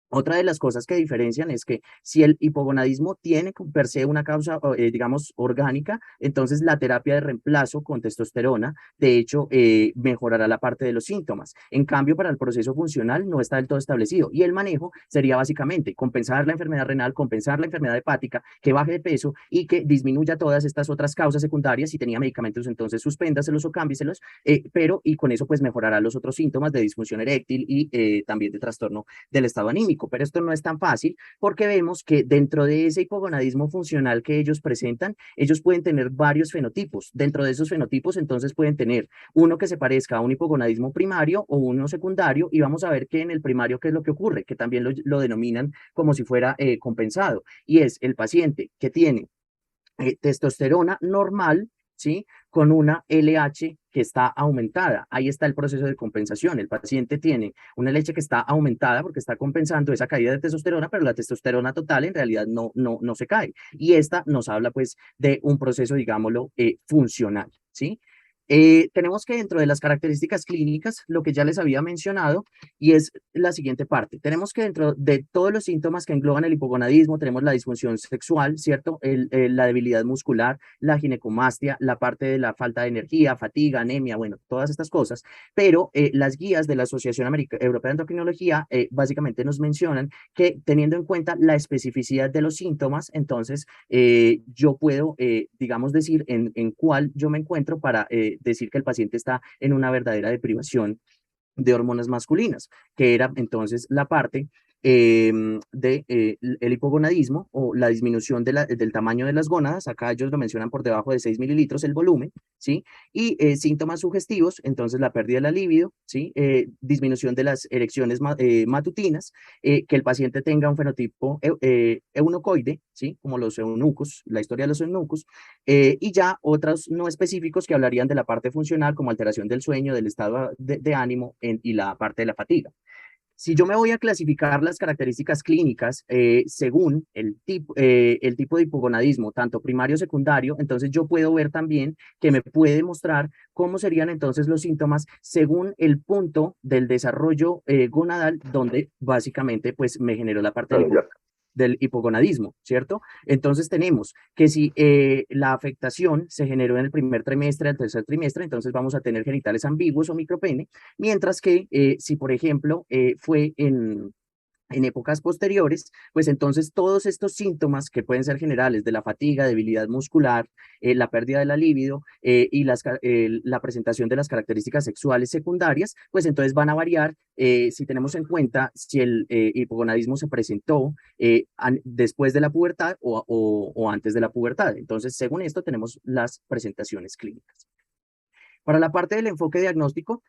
S1: Otra de las cosas que diferencian es que si el hipogonadismo tiene per se una causa, digamos, orgánica, entonces la terapia de reemplazo con testosterona, de hecho, mejorará la parte de los síntomas. En cambio, para el proceso funcional no está del todo establecido y el manejo sería básicamente compensar la enfermedad renal, compensar la enfermedad hepática, que baje de peso y que disminuya todas estas otras causas secundarias. Si tenía medicamentos, entonces suspéndaselos o cámbieselos, pero y con eso pues mejorará los otros síntomas de disfunción eréctil y también de trastorno del estado anímico, pero esto no es tan fácil porque vemos que dentro de ese hipogonadismo funcional que ellos presentan, ellos pueden tener varios fenotipos. Dentro de esos fenotipos, entonces pueden tener uno que se parezca a un hipogonadismo primario o uno secundario, y vamos a ver que en el primario, ¿qué es lo que ocurre? Que también lo denominan como si fuera compensado, y es el paciente que tiene testosterona normal, ¿sí? Con una LH que está aumentada. Ahí está el proceso de compensación. El paciente tiene una leche que está aumentada porque está compensando esa caída de testosterona, pero la testosterona total en realidad no se cae. Y esta nos habla pues de un proceso, digámoslo, funcional, ¿sí? Tenemos que dentro de las características clínicas, lo que ya les había mencionado, y es la siguiente parte. Tenemos que dentro de todos los síntomas que engloban el hipogonadismo, tenemos la disfunción sexual, ¿cierto? La debilidad muscular, la ginecomastia, la parte de la falta de energía, fatiga, anemia, bueno, todas estas cosas. Pero las guías de la Asociación Europea de Endocrinología básicamente nos mencionan que teniendo en cuenta la especificidad de los síntomas, entonces yo puedo, digamos, decir en cuál yo me encuentro para decir que el paciente está en una verdadera deprivación de hormonas masculinas, que era entonces la parte el hipogonadismo o la disminución del tamaño de las gónadas. Acá ellos lo mencionan por debajo de 6 mililitros el volumen, ¿sí? Y síntomas sugestivos, entonces la pérdida de la libido, ¿sí? Disminución de las erecciones matutinas, que el paciente tenga un fenotipo eunucoide, ¿sí? Como los eunucos, la historia de los eunucos, y ya otros no específicos que hablarían de la parte funcional, como alteración del sueño, del estado de ánimo y la parte de la fatiga. Si yo me voy a clasificar las características clínicas según el tipo de hipogonadismo, tanto primario o secundario, entonces yo puedo ver también que me puede mostrar cómo serían entonces los síntomas según el punto del desarrollo gonadal, donde básicamente pues me generó la parte del hipogonadismo, ¿cierto? Entonces tenemos que si la afectación se generó en el primer trimestre, el tercer trimestre, entonces vamos a tener genitales ambiguos o micropene, mientras que si, por ejemplo, fue en épocas posteriores, pues entonces todos estos síntomas que pueden ser generales de la fatiga, debilidad muscular, la pérdida de la libido y la presentación de las características sexuales secundarias, pues entonces van a variar si tenemos en cuenta si el hipogonadismo se presentó después de la pubertad o antes de la pubertad. Entonces, según esto, tenemos las presentaciones clínicas. Para la parte del enfoque diagnóstico,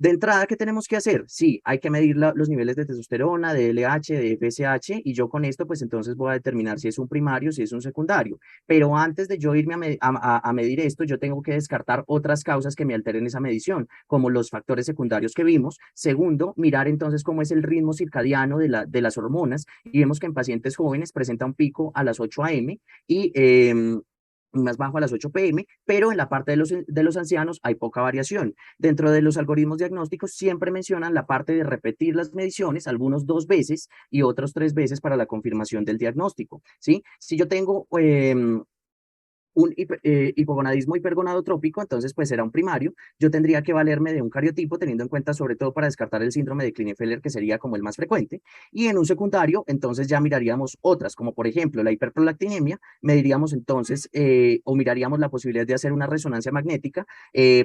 S1: de entrada, ¿qué tenemos que hacer? Sí, hay que medir los niveles de testosterona, de LH, de FSH, y yo con esto, pues entonces voy a determinar si es un primario, si es un secundario. Pero antes de yo irme a medir esto, yo tengo que descartar otras causas que me alteren esa medición, como los factores secundarios que vimos. Segundo, mirar entonces cómo es el ritmo circadiano de las hormonas, y vemos que en pacientes jóvenes presenta un pico a las 8 a.m. y más bajo a las 8 p.m., pero en la parte de los ancianos hay poca variación. Dentro de los algoritmos diagnósticos siempre mencionan la parte de repetir las mediciones, algunos 2 veces y otros 3 veces para la confirmación del diagnóstico, ¿sí? Si yo tengo un hipogonadismo hipergonadotrópico, entonces pues será un primario. Yo tendría que valerme de un cariotipo, teniendo en cuenta sobre todo para descartar el síndrome de Klinefelter, que sería como el más frecuente. Y en un secundario, entonces ya miraríamos otras, como por ejemplo la hiperprolactinemia, mediríamos entonces o miraríamos la posibilidad de hacer una resonancia magnética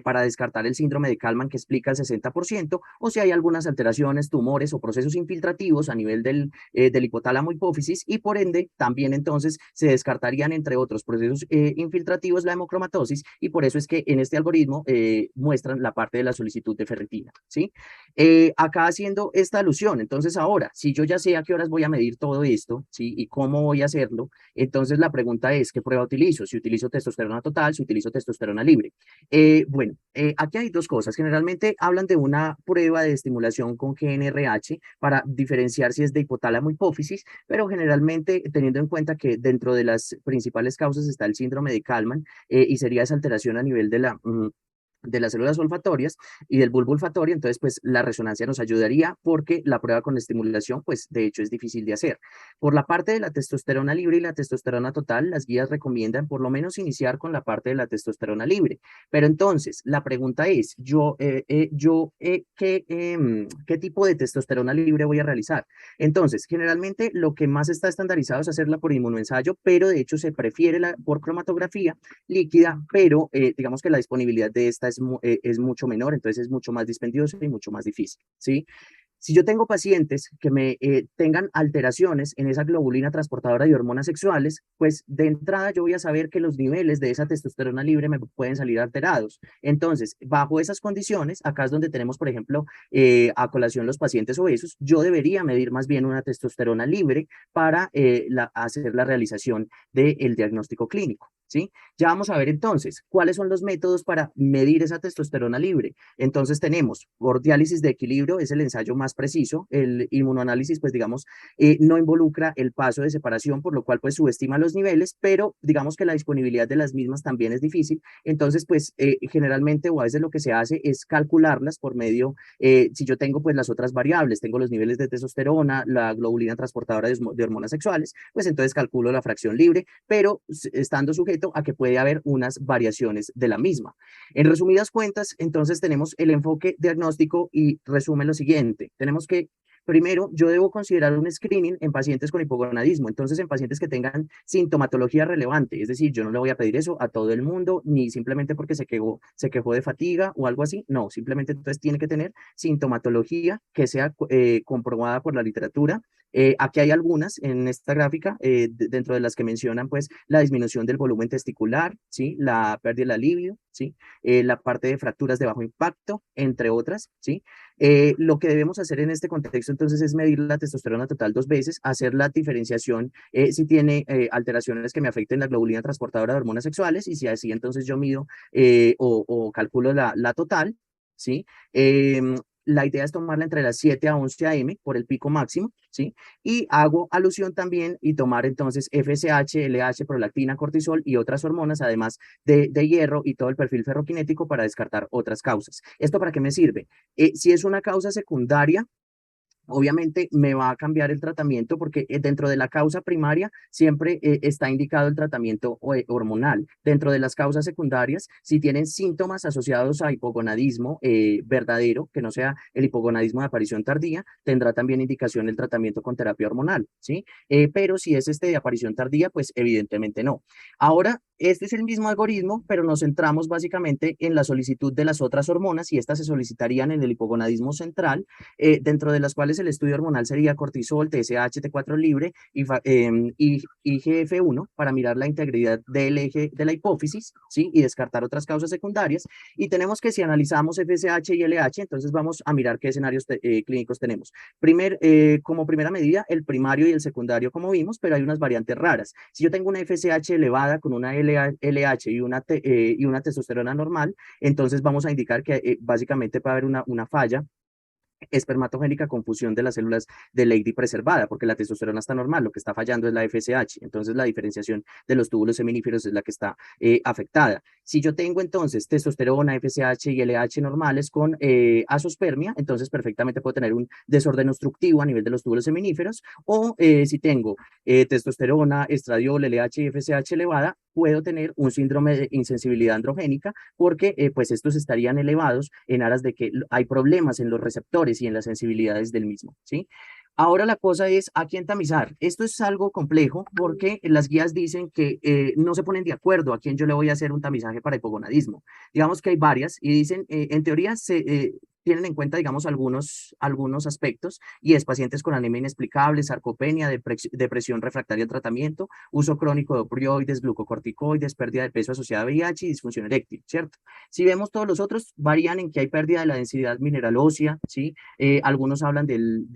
S1: para descartar el síndrome de Kallmann, que explica el 60%, o si hay algunas alteraciones, tumores o procesos infiltrativos a nivel del hipotálamo hipófisis, y por ende también entonces se descartarían entre otros procesos infiltrativos la hemocromatosis, y por eso es que en este algoritmo muestran la parte de la solicitud de ferritina, ¿sí? Acá haciendo esta alusión, entonces ahora, si yo ya sé a qué horas voy a medir todo esto, ¿sí? Y cómo voy a hacerlo, entonces la pregunta es, ¿qué prueba utilizo? Si utilizo testosterona total, si utilizo testosterona libre. Bueno, aquí hay dos cosas. Generalmente hablan de una prueba de estimulación con GnRH para diferenciar si es de hipotálamo hipófisis, pero generalmente teniendo en cuenta que dentro de las principales causas está el síndrome de Kallmann y sería esa alteración a nivel de las células olfatorias y del bulbo olfatorio, entonces pues la resonancia nos ayudaría porque la prueba con estimulación pues de hecho es difícil de hacer. Por la parte de la testosterona libre y la testosterona total, las guías recomiendan por lo menos iniciar con la parte de la testosterona libre. Pero entonces la pregunta es, ¿qué tipo de testosterona libre voy a realizar? Entonces, generalmente lo que más está estandarizado es hacerla por inmunoensayo, pero de hecho se prefiere por cromatografía líquida, pero digamos que la disponibilidad de esta es mucho menor, entonces es mucho más dispendioso y mucho más difícil, ¿sí? Si yo tengo pacientes que me tengan alteraciones en esa globulina transportadora de hormonas sexuales, pues de entrada yo voy a saber que los niveles de esa testosterona libre me pueden salir alterados. Entonces, bajo esas condiciones, acá es donde tenemos, por ejemplo, a colación los pacientes obesos, yo debería medir más bien una testosterona libre para hacer la realización del diagnóstico clínico. ¿sí? Ya vamos a ver entonces cuáles son los métodos para medir esa testosterona libre. Entonces tenemos por diálisis de equilibrio, es el ensayo más preciso. El inmunoanálisis, pues digamos, no involucra el paso de separación, por lo cual pues subestima los niveles, pero digamos que la disponibilidad de las mismas también es difícil. Entonces, pues generalmente o a veces lo que se hace es calcularlas por medio, si yo tengo pues las otras variables, tengo los niveles de testosterona, la globulina transportadora de hormonas sexuales, pues entonces calculo la fracción libre, pero estando sujeto a que puede haber unas variaciones de la misma. En resumidas cuentas, entonces tenemos el enfoque diagnóstico y resume lo siguiente. Tenemos que primero, yo debo considerar un screening en pacientes con hipogonadismo, entonces en pacientes que tengan sintomatología relevante, es decir, yo no le voy a pedir eso a todo el mundo, ni simplemente porque se quejó de fatiga o algo así, no, simplemente entonces tiene que tener sintomatología que sea comprobada por la literatura. Aquí hay algunas en esta gráfica, dentro de las que mencionan pues la disminución del volumen testicular, ¿sí? La pérdida de la libido, ¿sí? La parte de fracturas de bajo impacto, entre otras, ¿sí? Lo que debemos hacer en este contexto entonces es medir la testosterona total 2 veces, hacer la diferenciación si tiene alteraciones que me afecten la globulina transportadora de hormonas sexuales y si así entonces yo mido o calculo la total, ¿sí? La idea es tomarla entre las 7 a 11 a.m. por el pico máximo, ¿sí? Y hago alusión también y tomar entonces FSH, LH, prolactina, cortisol y otras hormonas, además de hierro y todo el perfil ferroquinético para descartar otras causas. ¿Esto para qué me sirve? Si es una causa secundaria, obviamente me va a cambiar el tratamiento porque dentro de la causa primaria siempre está indicado el tratamiento hormonal. Dentro de las causas secundarias, si tienen síntomas asociados a hipogonadismo verdadero, que no sea el hipogonadismo de aparición tardía, tendrá también indicación el tratamiento con terapia hormonal, ¿sí? Pero si es este de aparición tardía, pues evidentemente no. Ahora, este es el mismo algoritmo, pero nos centramos básicamente en la solicitud de las otras hormonas y estas se solicitarían en el hipogonadismo central, dentro de las cuales el estudio hormonal sería cortisol, TSH, T4 libre y IGF-1 para mirar la integridad del eje de la hipófisis, ¿sí? Y descartar otras causas secundarias. Y tenemos que si analizamos FSH y LH, entonces vamos a mirar qué escenarios clínicos tenemos. Como primera medida, el primario y el secundario, como vimos, pero hay unas variantes raras. Si yo tengo una FSH elevada con una LH y una testosterona normal, entonces vamos a indicar que básicamente puede haber una falla espermatogénica con fusión de las células de Leydig preservada, porque la testosterona está normal, lo que está fallando es la FSH, entonces la diferenciación de los túbulos seminíferos es la que está afectada. Si yo tengo entonces testosterona, FSH y LH normales con azospermia, entonces perfectamente puedo tener un desorden obstructivo a nivel de los túbulos seminíferos, o si tengo testosterona, estradiol, LH y FSH elevada, puedo tener un síndrome de insensibilidad androgénica, porque pues estos estarían elevados en aras de que hay problemas en los receptores y en las sensibilidades del mismo, ¿sí? Ahora la cosa es a quién tamizar. Esto es algo complejo porque las guías dicen que no se ponen de acuerdo a quién yo le voy a hacer un tamizaje para hipogonadismo. Digamos que hay varias y dicen, en teoría tienen en cuenta, digamos, algunos aspectos y es pacientes con anemia inexplicable, sarcopenia, depresión refractaria al tratamiento, uso crónico de opioides, glucocorticoides, pérdida de peso asociada a VIH y disfunción eréctil, ¿cierto? Si vemos todos los otros, varían en que hay pérdida de la densidad mineral ósea, ¿sí? Algunos hablan del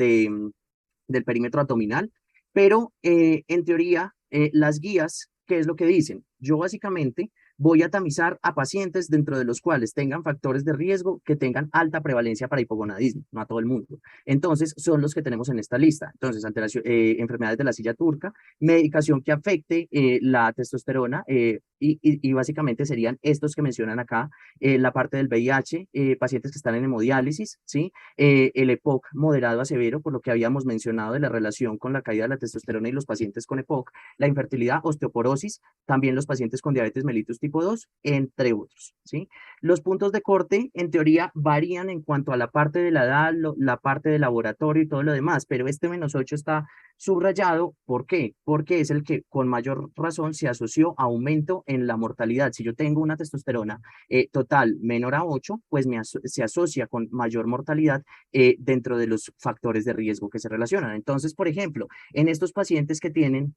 S1: perímetro abdominal, pero en teoría las guías, ¿qué es lo que dicen? Yo básicamente voy a tamizar a pacientes dentro de los cuales tengan factores de riesgo que tengan alta prevalencia para hipogonadismo, no a todo el mundo. Entonces, son los que tenemos en esta lista. Entonces, enfermedades de la silla turca, medicación que afecte la testosterona y básicamente serían estos que mencionan acá, la parte del VIH, pacientes que están en hemodiálisis, ¿sí? El EPOC moderado a severo, por lo que habíamos mencionado de la relación con la caída de la testosterona y los pacientes con EPOC, la infertilidad, osteoporosis, también los pacientes con diabetes mellitus tipo 2, entre otros, ¿sí? Los puntos de corte, en teoría, varían en cuanto a la parte de la edad, la parte de laboratorio y todo lo demás, pero este -8 está subrayado. ¿Por qué? Porque es el que con mayor razón se asoció a aumento en la mortalidad. Si yo tengo una testosterona total menor a 8, pues se asocia con mayor mortalidad dentro de los factores de riesgo que se relacionan. Entonces, por ejemplo, en estos pacientes que tienen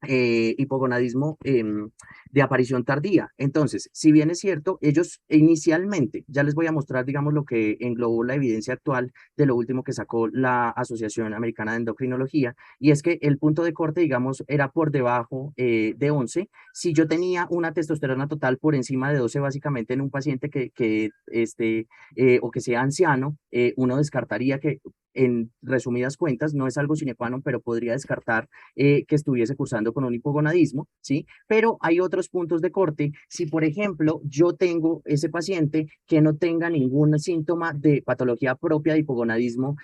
S1: hipogonadismo de aparición tardía. Entonces, si bien es cierto, ellos inicialmente, ya les voy a mostrar, digamos, lo que englobó la evidencia actual de lo último que sacó la Asociación Americana de Endocrinología, y es que el punto de corte, digamos, era por debajo de 11. Si yo tenía una testosterona total por encima de 12, básicamente en un paciente o que sea anciano, uno descartaría que, en resumidas cuentas, no es algo sine qua non, pero podría descartar que estuviese cursando con un hipogonadismo, ¿sí? Pero hay otros puntos de corte. Si, por ejemplo, yo tengo ese paciente que no tenga ningún síntoma de patología propia de hipogonadismo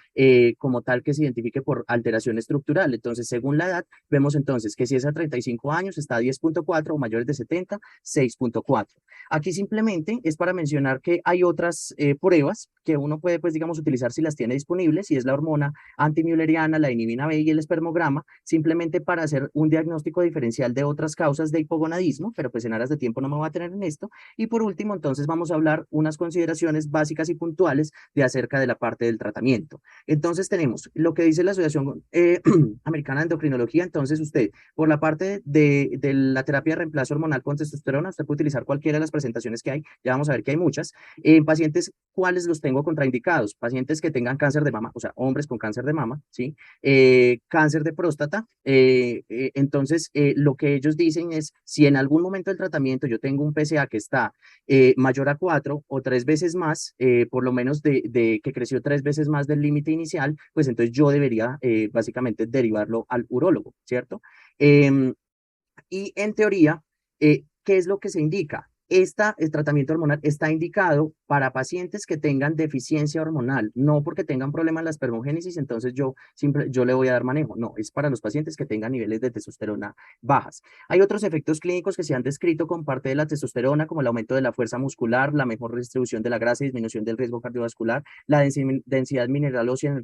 S1: como tal que se identifique por alteración estructural, entonces, según la edad, vemos entonces que si es a 35 años, está a 10.4 o mayores de 70, 6.4. Aquí simplemente es para mencionar que hay otras pruebas que uno puede, pues, digamos, utilizar si las tiene disponibles, y es la hormona antimülleriana, la inhibina B y el espermograma, simplemente para hacer un diagnóstico diferencial de otras causas de hipogonadismo, pero pues en aras de tiempo no me voy a tener en esto. Y por último, entonces vamos a hablar unas consideraciones básicas y puntuales de acerca de la parte del tratamiento. Entonces tenemos lo que dice la Asociación Americana de Endocrinología. Entonces usted, por la parte de la terapia de reemplazo hormonal con testosterona, usted puede utilizar cualquiera de las presentaciones que hay, ya vamos a ver que hay muchas. En pacientes, ¿cuáles los tengo contraindicados? Pacientes que tengan cáncer de mama, o sea, hombres con cáncer de mama, ¿sí? Cáncer de próstata. Entonces, lo que ellos dicen es, si en algún momento del tratamiento yo tengo un PSA que está mayor a 4 o 3 veces más, por lo menos de que creció 3 veces más del límite inicial, pues entonces yo debería básicamente derivarlo al urólogo, ¿cierto? Em, y en teoría, ¿qué es lo que se indica? El tratamiento hormonal está indicado para pacientes que tengan deficiencia hormonal, no porque tengan problemas en la espermogénesis, entonces yo le voy a dar manejo. No, es para los pacientes que tengan niveles de testosterona bajas. Hay otros efectos clínicos que se han descrito con parte de la testosterona, como el aumento de la fuerza muscular, la mejor distribución de la grasa y disminución del riesgo cardiovascular, la densidad mineral ósea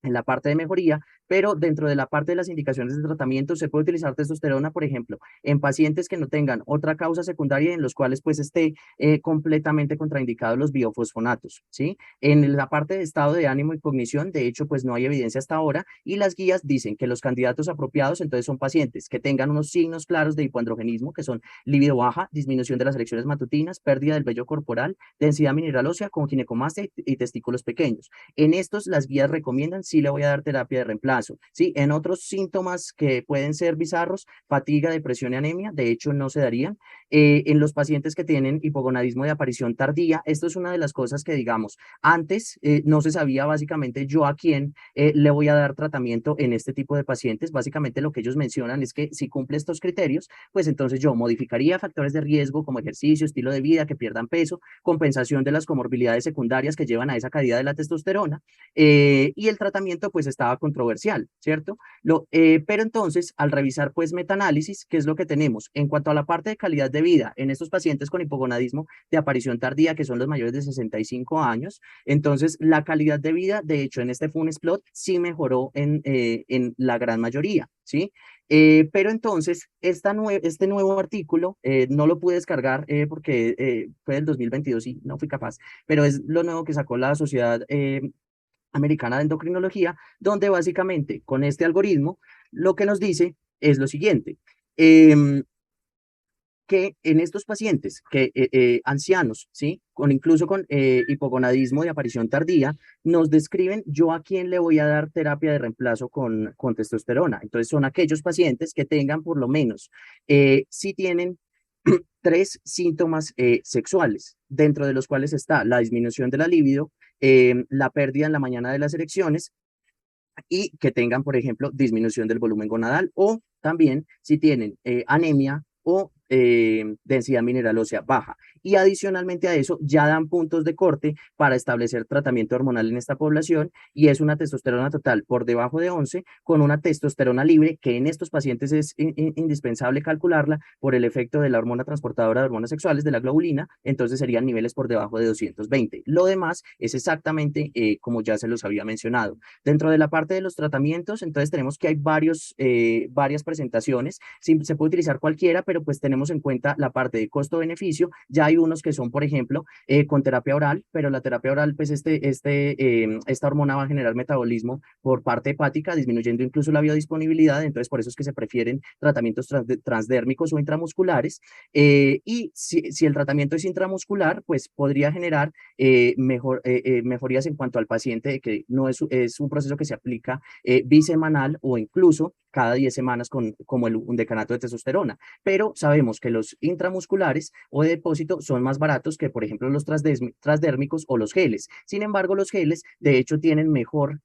S1: en la parte de mejoría, pero dentro de la parte de las indicaciones de tratamiento se puede utilizar testosterona, por ejemplo, en pacientes que no tengan otra causa secundaria en los cuales pues esté completamente contraindicado los biofosfonatos, ¿sí? En la parte de estado de ánimo y cognición, de hecho, pues no hay evidencia hasta ahora, y las guías dicen que los candidatos apropiados entonces son pacientes que tengan unos signos claros de hipoandrogenismo, que son libido baja, disminución de las erecciones matutinas, pérdida del vello corporal, densidad mineral ósea con ginecomastia y testículos pequeños. En estos, las guías recomiendan si le voy a dar terapia de reemplazo, ¿sí? En otros síntomas que pueden ser bizarros, fatiga, depresión y anemia, de hecho no se darían. En los pacientes que tienen hipogonadismo de aparición tardía, esto es una de las cosas que, digamos, antes no se sabía básicamente yo a quién le voy a dar tratamiento en este tipo de pacientes. Básicamente lo que ellos mencionan es que si cumple estos criterios, pues entonces yo modificaría factores de riesgo como ejercicio, estilo de vida, que pierdan peso, compensación de las comorbilidades secundarias que llevan a esa caída de la testosterona, y el tratamiento pues estaba controversial, ¿cierto? Pero entonces, al revisar pues metaanálisis, ¿qué es lo que tenemos? En cuanto a la parte de calidad de vida en estos pacientes con hipogonadismo de aparición tardía, que son los mayores de 65 años, entonces la calidad de vida, de hecho, en este Funesplot sí mejoró en la gran mayoría, ¿sí? Pero entonces, este nuevo artículo no lo pude descargar porque fue del 2022 y no fui capaz, pero es lo nuevo que sacó la Sociedad Americana de Endocrinología, donde básicamente con este algoritmo lo que nos dice es lo siguiente. em, que en estos pacientes ancianos, ¿sí? Incluso con hipogonadismo de aparición tardía, nos describen yo a quién le voy a dar terapia de reemplazo con testosterona. Entonces son aquellos pacientes que tengan por lo menos, si tienen tres síntomas sexuales, dentro de los cuales está la disminución de la libido, la pérdida en la mañana de las erecciones, y que tengan, por ejemplo, disminución del volumen gonadal, o también si tienen anemia o densidad mineral ósea baja. Y adicionalmente a eso, ya dan puntos de corte para establecer tratamiento hormonal en esta población, y es una testosterona total por debajo de 11 con una testosterona libre, que en estos pacientes es indispensable calcularla por el efecto de la hormona transportadora de hormonas sexuales, de la globulina, entonces serían niveles por debajo de 220. Lo demás es exactamente como ya se los había mencionado. Dentro de la parte de los tratamientos, entonces tenemos que hay varias presentaciones. Sí, se puede utilizar cualquiera, pero pues tenemos en cuenta la parte de costo-beneficio. Ya Hay unos que son, por ejemplo, con terapia oral, pero la terapia oral, pues esta hormona va a generar metabolismo por parte hepática, disminuyendo incluso la biodisponibilidad, entonces por eso es que se prefieren tratamientos transdérmicos o intramusculares. Y si el tratamiento es intramuscular, pues podría generar mejorías en cuanto al paciente, de que no es un proceso que se aplica bisemanal o incluso cada 10 semanas como un decanato de testosterona. Pero sabemos que los intramusculares o de depósito son más baratos que, por ejemplo, los transdérmicos o los geles. Sin embargo, los geles, de hecho, tienen mejor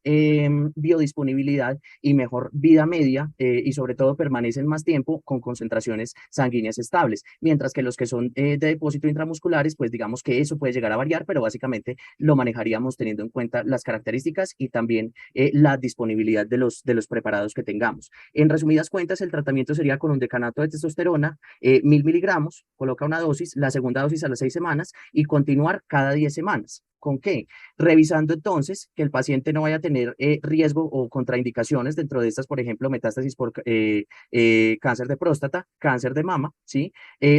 S1: biodisponibilidad y mejor vida media y sobre todo permanecen más tiempo con concentraciones sanguíneas estables, mientras que los que son de depósito intramusculares, pues digamos que eso puede llegar a variar, pero básicamente lo manejaríamos teniendo en cuenta las características y también la disponibilidad de los preparados que tengamos. En resumidas cuentas, el tratamiento sería con un decanato de testosterona, 1000 miligramos, coloca una dosis, la segunda dosis a las 6 semanas y continuar cada 10 semanas. ¿Con qué? Revisando entonces que el paciente no vaya a tener riesgo o contraindicaciones dentro de estas, por ejemplo, metástasis por cáncer de próstata, cáncer de mama, ¿sí?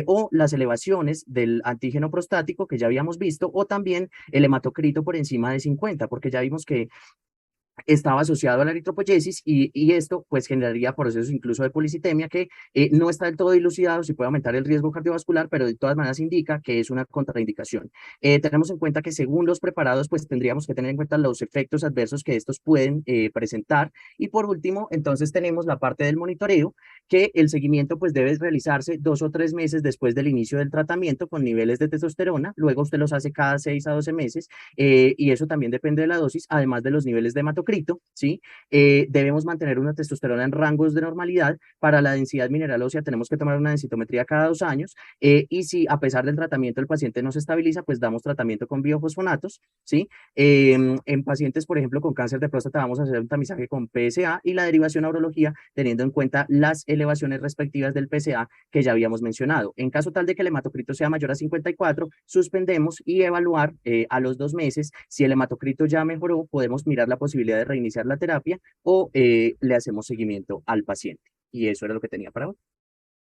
S1: O las elevaciones del antígeno prostático que ya habíamos visto, o también el hematocrito por encima de 50, porque ya vimos que estaba asociado a la eritropoyesis y esto pues generaría procesos incluso de policitemia que no está del todo dilucidado si puede aumentar el riesgo cardiovascular, pero de todas maneras indica que es una contraindicación. Tenemos en cuenta que según los preparados pues tendríamos que tener en cuenta los efectos adversos que estos pueden presentar y por último entonces tenemos la parte del monitoreo que el seguimiento pues debe realizarse 2 o 3 meses después del inicio del tratamiento con niveles de testosterona, luego usted los hace cada 6 a 12 meses y eso también depende de la dosis, además de los niveles de hematocrito, ¿sí? Debemos mantener una testosterona en rangos de normalidad. Para la densidad mineral ósea tenemos que tomar una densitometría cada 2 años y si a pesar del tratamiento el paciente no se estabiliza, pues damos tratamiento con biofosfonatos, ¿sí? En pacientes, por ejemplo, con cáncer de próstata vamos a hacer un tamizaje con PSA y la derivación a urología teniendo en cuenta las elevaciones respectivas del PSA que ya habíamos mencionado. En caso tal de que el hematocrito sea mayor a 54, suspendemos y evaluar a los 2 meses si el hematocrito ya mejoró, podemos mirar la posibilidad de reiniciar la terapia o le hacemos seguimiento al paciente. Y eso era lo que tenía para hoy.